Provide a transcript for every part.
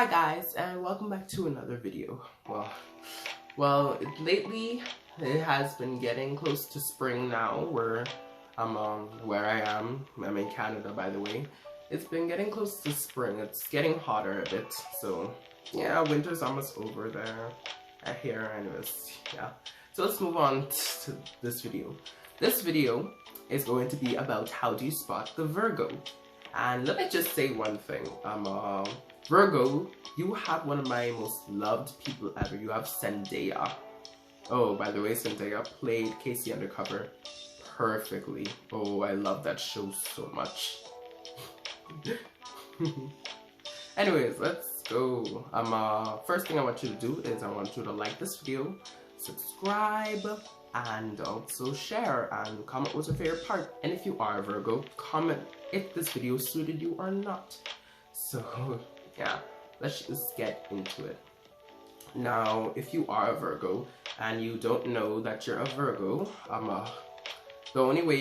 Hi guys, and welcome back to another video. Lately it has been getting close to spring now where where I am. I'm in Canada, by the way. It's been getting close to spring. It's getting hotter a bit. So yeah, winter's almost over there here anyways. Yeah. So let's move on to this video. This video is going to be about how do you spot the Virgo. And let me just say one thing. Virgo, you have one of my most loved people ever. You have Zendaya. Oh, by the way, Zendaya played Casey Undercover perfectly. Oh, I love that show so much. Anyways, let's go. First thing I want you to do is I want you to like this video, subscribe, and also share and comment what's your favorite part. And if you are a Virgo, comment if this video suited you or not. So yeah, let's just get into it. Now, if you are a Virgo and you don't know that you're a Virgo, the way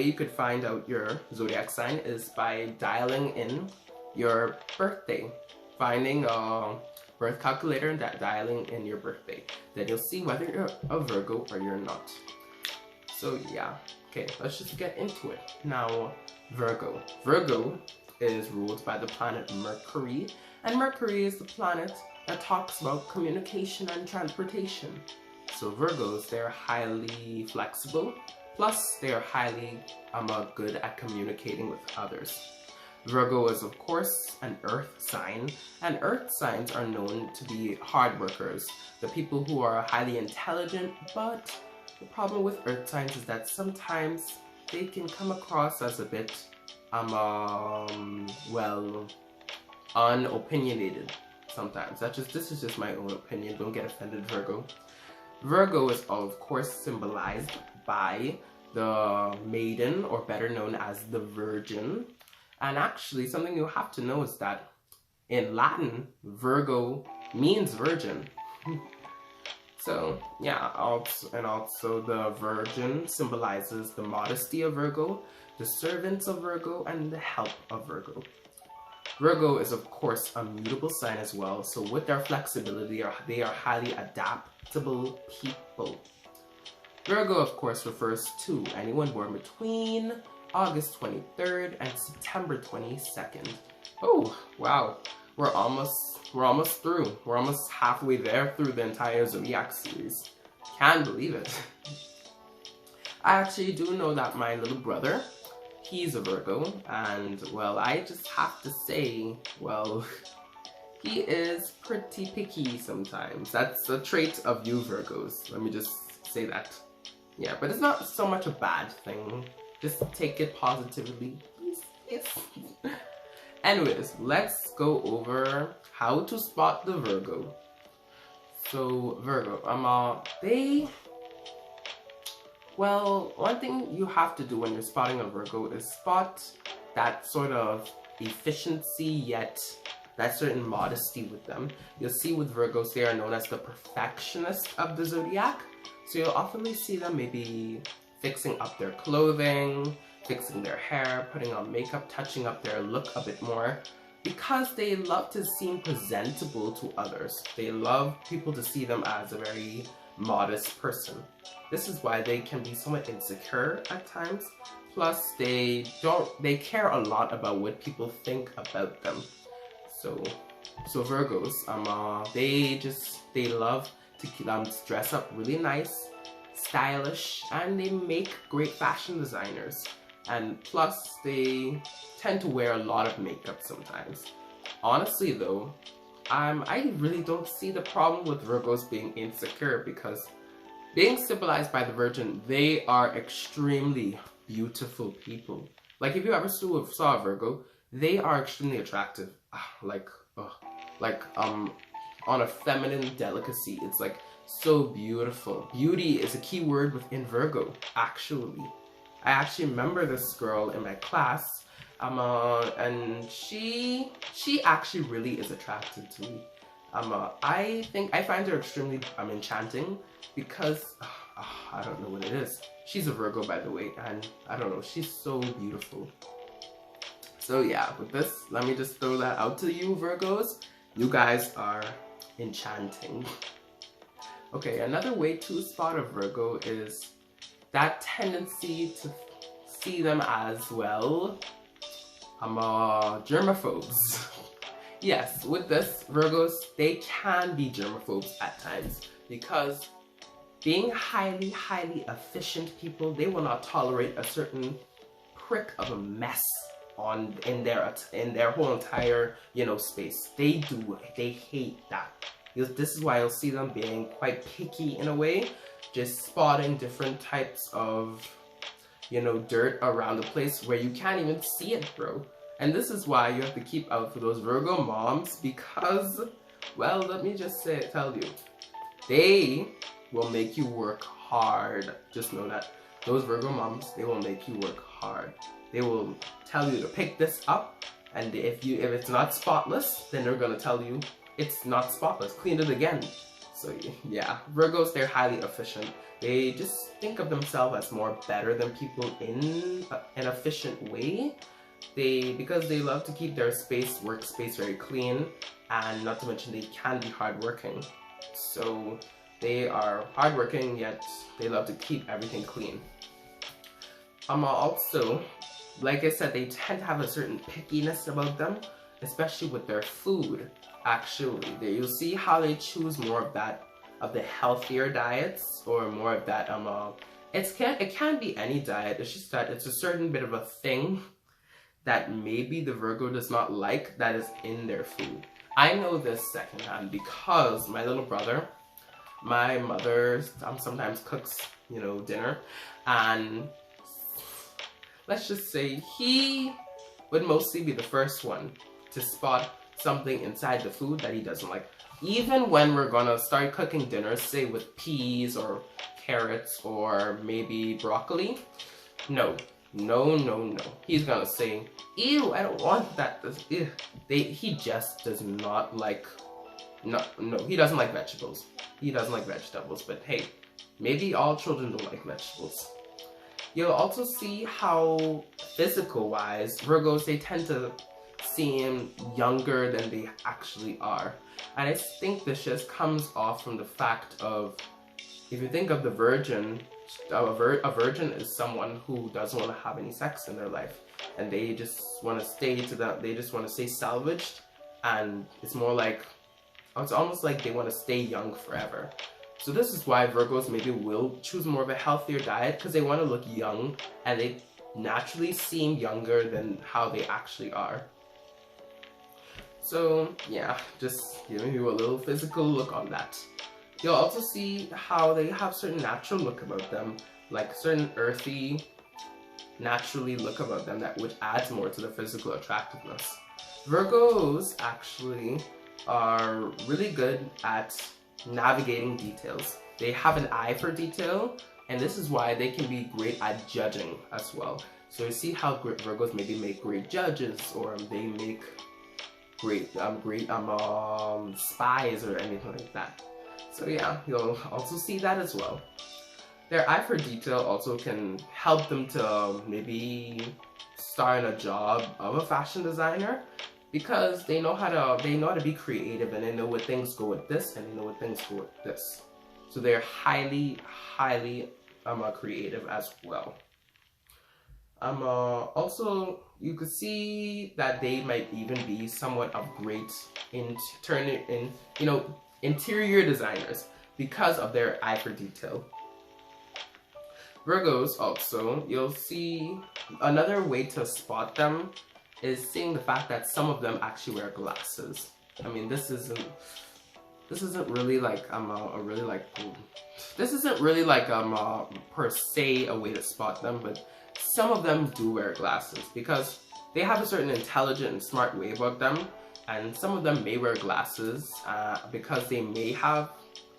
you could find out your zodiac sign is by dialing in your birthday, finding a birth calculator and dialing in your birthday. Then you'll see whether you're a Virgo or you're not. So yeah, okay, let's just get into it. Now, Virgo is ruled by the planet Mercury, and Mercury is the planet that talks about communication and transportation. So Virgos, they're highly flexible, plus they're highly good at communicating with others. Virgo is of course an earth sign, and earth signs are known to be hard workers, the people who are highly intelligent, but the problem with earth signs is that sometimes they can come across as a bit unopinionated sometimes. This is just my own opinion. Don't get offended, Virgo. Virgo is of course symbolized by the maiden, or better known as the Virgin. And actually, something you have to know is that in Latin, Virgo means virgin. So yeah, also the Virgin symbolizes the modesty of Virgo, the servants of Virgo, and the help of Virgo. Virgo is of course a mutable sign as well, so with their flexibility, they are highly adaptable people. Virgo of course refers to anyone born between August 23rd and September 22nd. Oh wow, we're almost through. We're almost halfway there through the entire zodiac series. Can't believe it. I actually do know that my little brother, he's a Virgo, and well, I just have to say, well, he is pretty picky sometimes. That's a trait of you Virgos. Let me just say that. Yeah, but it's not so much a bad thing. Just take it positively, please. Anyways, let's go over how to spot the Virgo. So Virgo, one thing you have to do when you're spotting a Virgo is spot that sort of efficiency yet that certain modesty with them. You'll see with Virgos, they are known as the perfectionist of the zodiac. So you'll often see them maybe fixing up their clothing, fixing their hair, putting on makeup, touching up their look a bit more, because they love to seem presentable to others. They love people to see them as a very modest person. This is why they can be somewhat insecure at times. Plus, they care a lot about what people think about them. So Virgos, they love to dress up really nice, stylish, and they make great fashion designers. And plus, they tend to wear a lot of makeup sometimes. Honestly though, I really don't see the problem with Virgos being insecure, because being symbolized by the Virgin, they are extremely beautiful people. Like if you ever saw a Virgo, they are extremely attractive. On a feminine delicacy. It's like so beautiful. Beauty is a key word within Virgo, actually. I actually remember this girl in my class, and she actually really is attracted to me. I find her extremely enchanting, because I don't know what it is. She's a Virgo, by the way, and I don't know, she's so beautiful. So yeah, with this, let me just throw that out to you Virgos. You guys are enchanting. Okay, another way to spot a Virgo is that tendency to see them as, well, germaphobes. Yes, with this, Virgos, they can be germaphobes at times because being highly, highly efficient people, they will not tolerate a certain prick of a mess in their whole entire, space. They hate that. This is why you'll see them being quite picky in a way, just spotting different types of, dirt around the place where you can't even see it, bro. And this is why you have to keep out for those Virgo moms because, well, let me just tell you, they will make you work hard. Just know that. Those Virgo moms, they will make you work hard. They will tell you to pick this up, and if it's not spotless, then they're gonna tell you it's not spotless. Clean it again. So yeah, Virgos, they're highly efficient. They just think of themselves as more better than people in an efficient way. Because they love to keep their workspace very clean, and not to mention they can be hardworking. So they are hardworking, yet they love to keep everything clean. Also, like I said, they tend to have a certain pickiness about them, especially with their food. Actually, you'll see how they choose more of the healthier diets, or more of that it can be any diet. It's just that it's a certain bit of a thing that maybe the Virgo does not like that is in their food. I know this secondhand because my little brother, my mother sometimes cooks, dinner, and let's just say he would mostly be the first one to spot something inside the food that he doesn't like. Even when we're gonna start cooking dinner, say with peas or carrots or maybe broccoli, no. He's gonna say, ew, I don't want that. He just does not like, no, he doesn't like vegetables. He doesn't like vegetables, but hey, maybe all children don't like vegetables. You'll also see how physical-wise, Virgos, they tend to seem younger than they actually are. And I think this just comes off from the fact of, if you think of the virgin, a virgin is someone who doesn't want to have any sex in their life, and they just want to they just want to stay salvaged, and it's almost like they want to stay young forever. So this is why Virgos maybe will choose more of a healthier diet, because they want to look young, and they naturally seem younger than how they actually are. So yeah, just giving you a little physical look on that. You'll also see how they have certain natural look about them, like certain earthy, naturally look about them which adds more to the physical attractiveness. Virgos actually are really good at navigating details. They have an eye for detail, and this is why they can be great at judging as well. So you see how Virgos maybe make great judges, or they make great spies or anything like that. So yeah, you'll also see that as well. Their eye for detail also can help them to maybe start a job of a fashion designer, because they know how to be creative, and they know what things go with this, and they know what things go with this. So they're highly creative as well. Also, you could see that they might even be somewhat of great interior designers because of their eye for detail. Virgos also, you'll see another way to spot them is seeing the fact that some of them actually wear glasses. I mean, this isn't really like per se a way to spot them, but some of them do wear glasses because they have a certain intelligent and smart way about them, and some of them may wear glasses because they may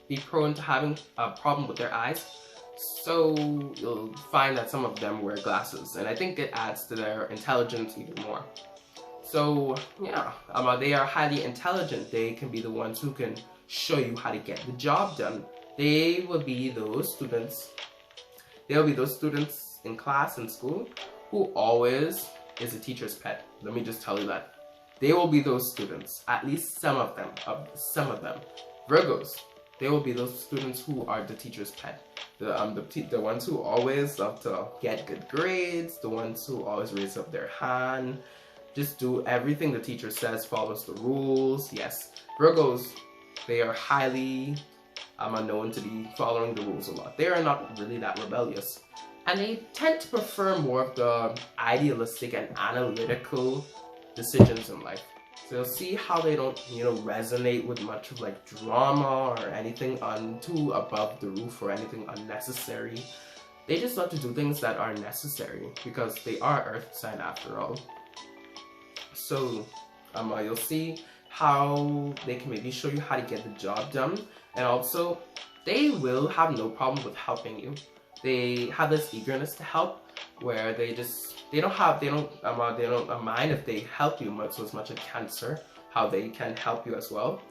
be prone to having a problem with their eyes. So you'll find that some of them wear glasses, and I think it adds to their intelligence even more. So yeah, they are highly intelligent. They can be the ones who can show you how to get the job done. They will be those students. They'll be those students in class and school who always is a teacher's pet. Let me just tell you that. they will be those students, at least some of them, Virgos, they will be those students who are the teacher's pet. The ones who always love to get good grades, the ones who always raise up their hand, just do everything the teacher says, follows the rules. Yes, Virgos, they are highly known to be following the rules a lot. They are not really that rebellious. And they tend to prefer more of the idealistic and analytical decisions in life. So you'll see how they don't, resonate with much of like drama or anything too above the roof or anything unnecessary. They just love to do things that are necessary because they are Earth sign after all. So you'll see how they can maybe show you how to get the job done, and also they will have no problem with helping you. They have this eagerness to help where they don't mind if they help you as much as Cancer, how they can help you as well.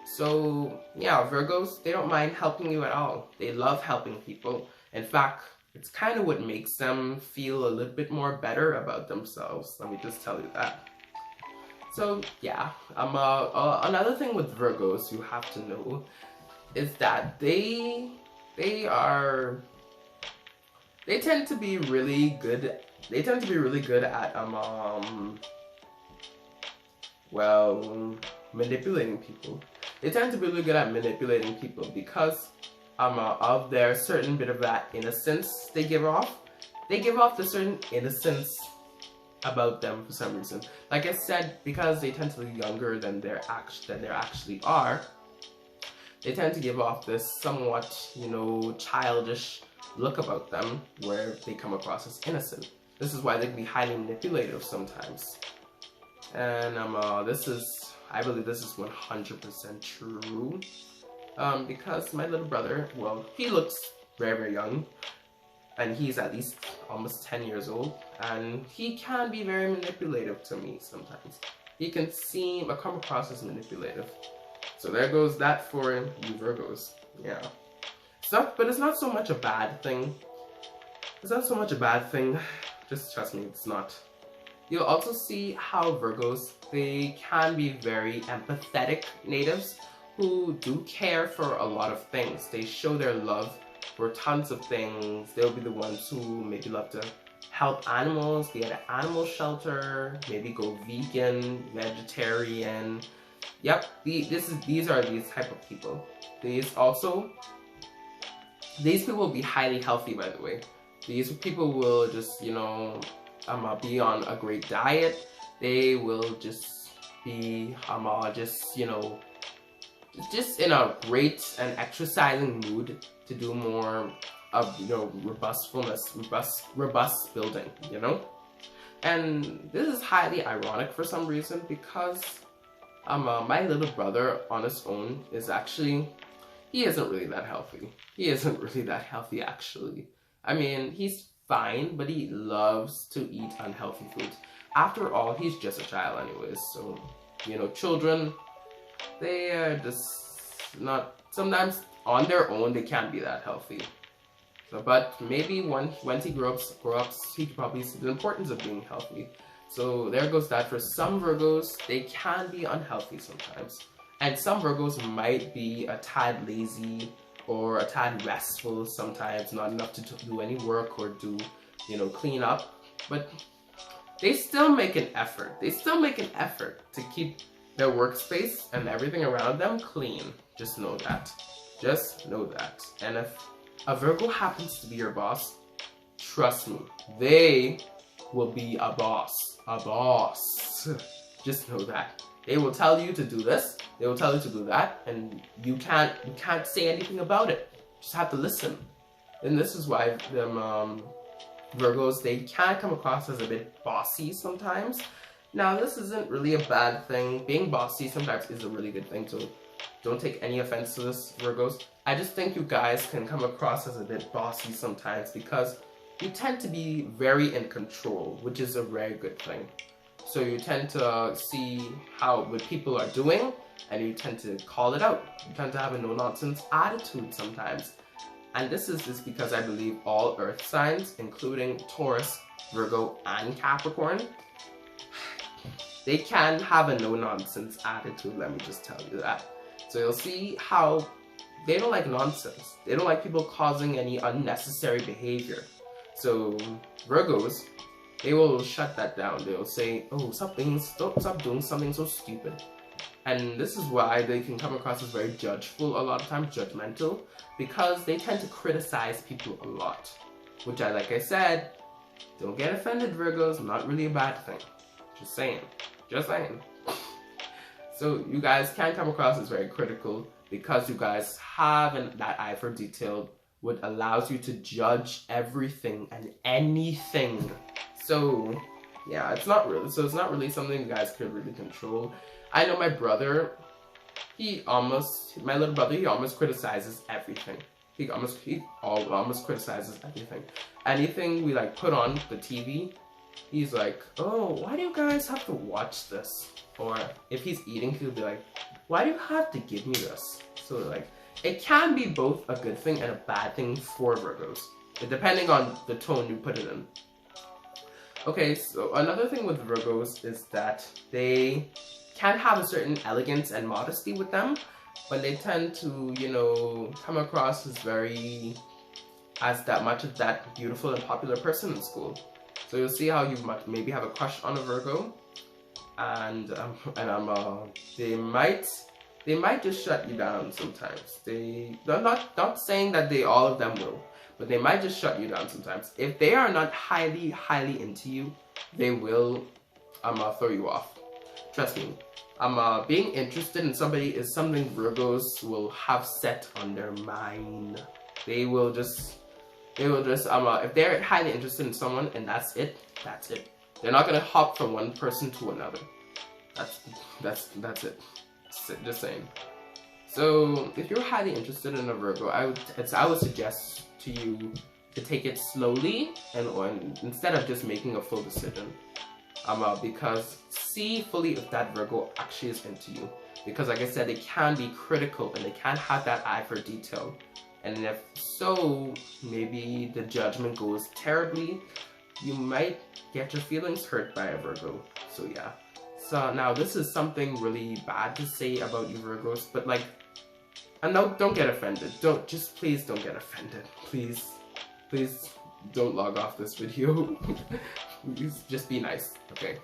So yeah, Virgos, they don't mind helping you at all. They love helping people. In fact, it's kind of what makes them feel a little bit more better about themselves. Let me just tell you that. So yeah, another thing with Virgos you have to know is that they tend to be really good at manipulating people. They tend to be really good at manipulating people because of their certain bit of that innocence they give off. They give off the certain innocence about them for some reason. Like I said, because they tend to be younger than they actually are, they tend to give off this somewhat, childish look about them where they come across as innocent. This is why they can be highly manipulative sometimes. And I believe this is 100% true. Because my little brother, well, he looks very, very young. And he's at least almost 10 years old. And he can be very manipulative to me sometimes. He can come across as manipulative. So there goes that for you Virgos. Yeah. But it's not so much a bad thing. It's not so much a bad thing. Just trust me, it's not. You'll also see how Virgos, they can be very empathetic natives who do care for a lot of things. They show their love for tons of things. They'll be the ones who maybe love to help animals, be at an animal shelter, maybe go vegan, vegetarian. Yep, these are these type of people. These people will be highly healthy, by the way. These people will just, be on a great diet. They will just be, just in a great and exercising mood to do more of, robust building, And this is highly ironic for some reason because my little brother on his own is actually, he isn't really that healthy. He isn't really that healthy actually. I mean, he's fine, but he loves to eat unhealthy foods. After all, he's just a child anyways, so, children, they are just not, sometimes on their own, they can't be that healthy. So, but maybe once he grows up, he can probably see the importance of being healthy. So there goes that. For some Virgos, they can be unhealthy sometimes. And some Virgos might be a tad lazy or a tad restful sometimes, not enough to do any work or do, clean up. But they still make an effort. They still make an effort to keep their workspace and everything around them clean. Just know that. Just know that. And if a Virgo happens to be your boss, trust me, they will be a boss. A boss. Just know that. They will tell you to do this, they will tell you to do that, and you can't say anything about it. You just have to listen. And this is why Virgos, they can come across as a bit bossy sometimes. Now, this isn't really a bad thing. Being bossy sometimes is a really good thing, so don't take any offense to this, Virgos. I just think you guys can come across as a bit bossy sometimes because you tend to be very in control, which is a very good thing. So you tend to see what people are doing, and you tend to call it out. You tend to have a no-nonsense attitude sometimes. And this is just because I believe all earth signs, including Taurus, Virgo, and Capricorn, they can have a no-nonsense attitude, let me just tell you that. So you'll see how they don't like nonsense. They don't like people causing any unnecessary behavior. So Virgos, they will shut that down. They'll say, oh, stop doing something so stupid. And this is why they can come across as very judgeful, a lot of times judgmental, because they tend to criticize people a lot. Which like I said, don't get offended, Virgos, not really a bad thing. Just saying. Just saying. So you guys can come across as very critical because you guys have that eye for detail, which allows you to judge everything and anything. So yeah, it's not really something you guys could really control. I know my brother, my little brother, he almost criticizes everything. He almost criticizes everything. Anything we like put on the TV, he's like, oh, why do you guys have to watch this? Or if he's eating, he'll be like, why do you have to give me this? So like, it can be both a good thing and a bad thing for Virgos, depending on the tone you put it in. Okay, so another thing with Virgos is that they can have a certain elegance and modesty with them, but they tend to, you know, come across as that beautiful and popular person in school. So you'll see how you might maybe have a crush on a Virgo, and they might just shut you down sometimes. They're not saying that all of them will, but they might just shut you down sometimes. If they are not highly into you, they will throw you off. Trust me. Being interested in somebody is something Virgos will have set on their mind. They will just if they're highly interested in someone and that's it. They're not gonna hop from one person to another. That's it. Just saying. So if you're highly interested in a Virgo, I would suggest to you to take it slowly and instead of just making a full decision. Because see fully if that Virgo actually is into you. Because like I said, they can be critical and they can have that eye for detail. And if so, maybe the judgment goes terribly, you might get your feelings hurt by a Virgo. So yeah. So now this is something really bad to say about you Virgos, but like, and no, don't get offended. Please don't get offended. Please don't log off this video. Please just be nice, okay?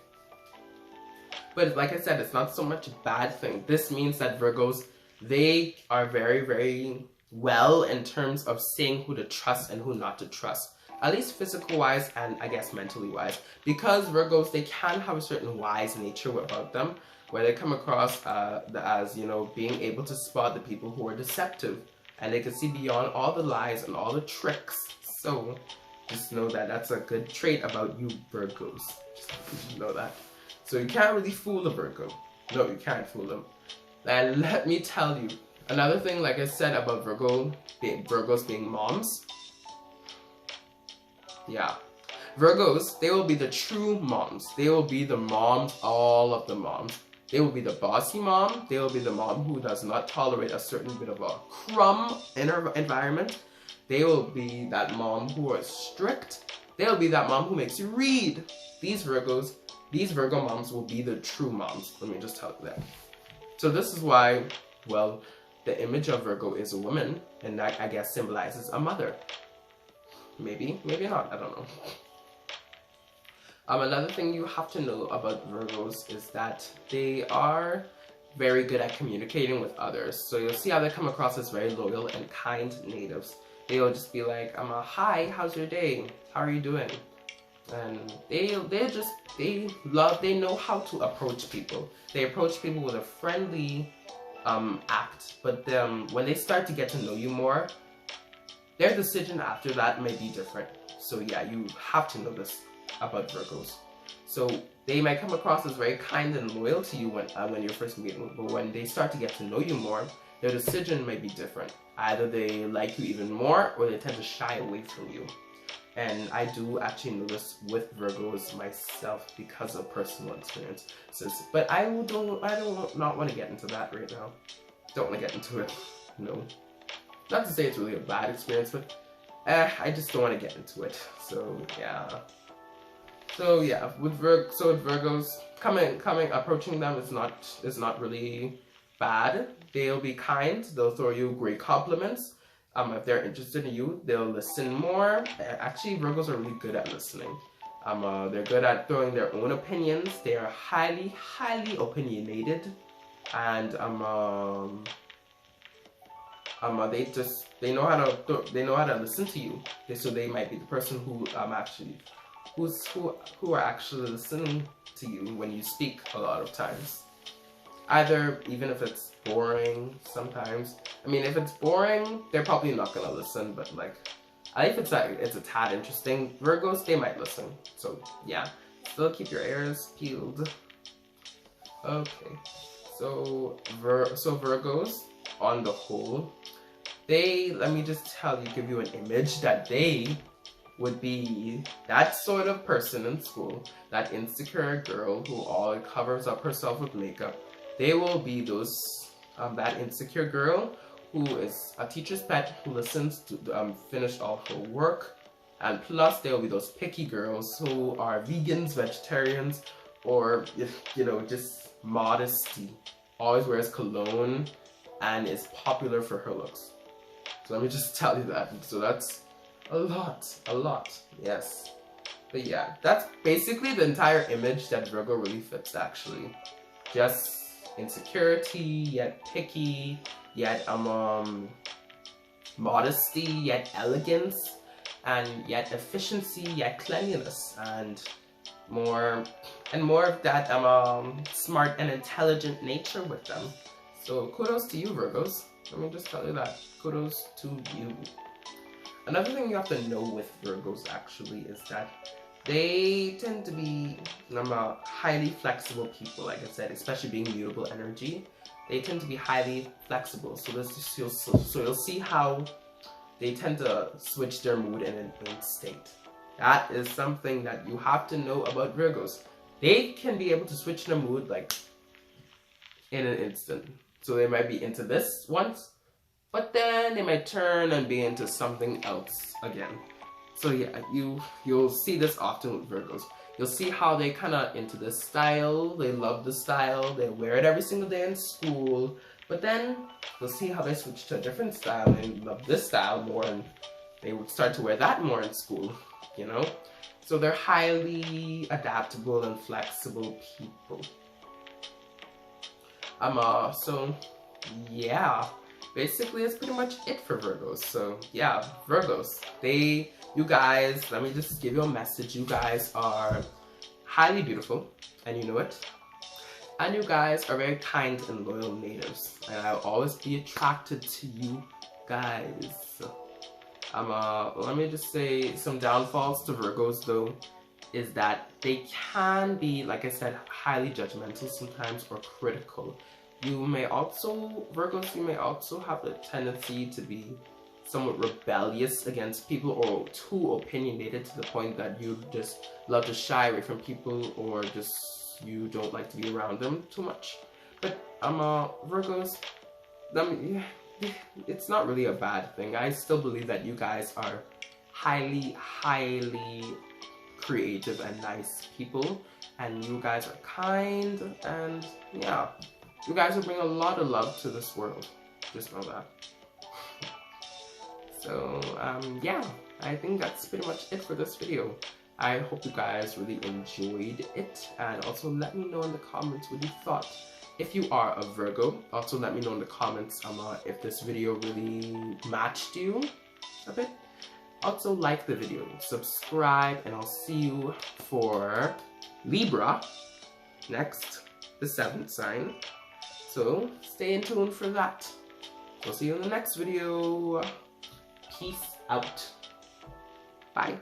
But like I said, it's not so much a bad thing. This means that Virgos, they are very well in terms of saying who to trust and who not to trust. At least physical wise and I guess mentally wise. Because Virgos, they can have a certain wise nature about them, where they come across as, you know, being able to spot the people who are deceptive. And they can see beyond all the lies and all the tricks. So just know that that's a good trait about you Virgos. Just know that. So you can't really fool a Virgo. No, you can't fool them. And let me tell you, another thing, like I said about Virgos being moms. Yeah. Virgos, they will be the true moms. They will be the moms, all of the moms. They will be the bossy mom. They will be the mom who does not tolerate a certain bit of a crumb in her environment. They will be that mom who is strict. They will be that mom who makes you read. These Virgo moms will be the true moms. Let me just tell you that. So this is why, well, the image of Virgo is a woman, and that I guess symbolizes a mother. Maybe not, I don't know. Another thing you have to know about Virgos is that they are very good at communicating with others. So you'll see how they come across as very loyal and kind natives. They'll just be like, hi, how's your day? How are you doing? And they know how to approach people. They approach people with a friendly act, but when they start to get to know you more, their decision after that may be different. So yeah, you have to know this about Virgos. So they might come across as very kind and loyal to you when you're first meeting, but when they start to get to know you more, their decision may be different. Either they like you even more, or they tend to shy away from you. And I do actually know this with Virgos myself because of personal experience. But I do not want to get into that right now. Don't want to get into it. No. Not to say it's really a bad experience, but I just don't want to get into it. So yeah. So yeah, with Virgos, approaching them is not really bad. They'll be kind. They'll throw you great compliments. If they're interested in you, they'll listen more. Actually, Virgos are really good at listening. They're good at throwing their own opinions. They are highly opinionated, and they know how to listen to you. So they might be the person who who are actually listening to you when you speak a lot of times. Even if it's boring sometimes. I mean, if it's boring, they're probably not gonna listen, but like, if it's a tad interesting, Virgos, they might listen. So yeah, still keep your ears peeled. Okay, so Virgos, on the whole, let me just give you an image that they would be that sort of person in school, that insecure girl who all covers up herself with makeup. They will be that insecure girl who is a teacher's pet, who listens to finish all her work, and plus there will be those picky girls who are vegans, vegetarians, or just modesty, always wears cologne, and is popular for her looks. So let me just tell you that. So that's a lot, yes. But yeah, that's basically the entire image that Virgo really fits, actually. Just insecurity, yet picky, yet modesty, yet elegance, and yet efficiency, yet cleanliness, and more of that smart and intelligent nature with them. So kudos to you, Virgos. Let me just tell you that. Kudos to you. Another thing you have to know with Virgos actually is that they tend to be highly flexible people, like I said, especially being mutable energy. They tend to be highly flexible. So you'll see how they tend to switch their mood in an instinct. That is something that you have to know about Virgos. They can be able to switch their mood like in an instant. So they might be into this once, but then they might turn and be into something else again. So yeah, you'll see this often with Virgos. You'll see how they kind of into this style, they love the style, they wear it every single day in school, but then you'll see how they switch to a different style, they love this style more, and they would start to wear that more in school, So they're highly adaptable and flexible people. So yeah, basically that's pretty much it for Virgos. So yeah, Virgos, you guys, let me just give you a message. You guys are highly beautiful, and you know it. And you guys are very kind and loyal natives, and I'll always be attracted to you guys. Let me just say some downfalls to Virgos though, is that they can be, like I said, highly judgmental sometimes, or critical. Virgos, you may also have a tendency to be somewhat rebellious against people, or too opinionated to the point that you just love to shy away from people, or just you don't like to be around them too much. But Virgos, it's not really a bad thing. I still believe that you guys are highly creative and nice people, and you guys are kind, and yeah, you guys will bring a lot of love to this world. Just know that. So yeah, I think that's pretty much it for this video. I hope you guys really enjoyed it, and also let me know in the comments what you thought. If you are a Virgo, also let me know in the comments if this video really matched you a bit. Also like the video, subscribe, and I'll see you for Libra next, the 7th sign. So stay in tune for that. We'll see you in the next video. Peace out. Bye.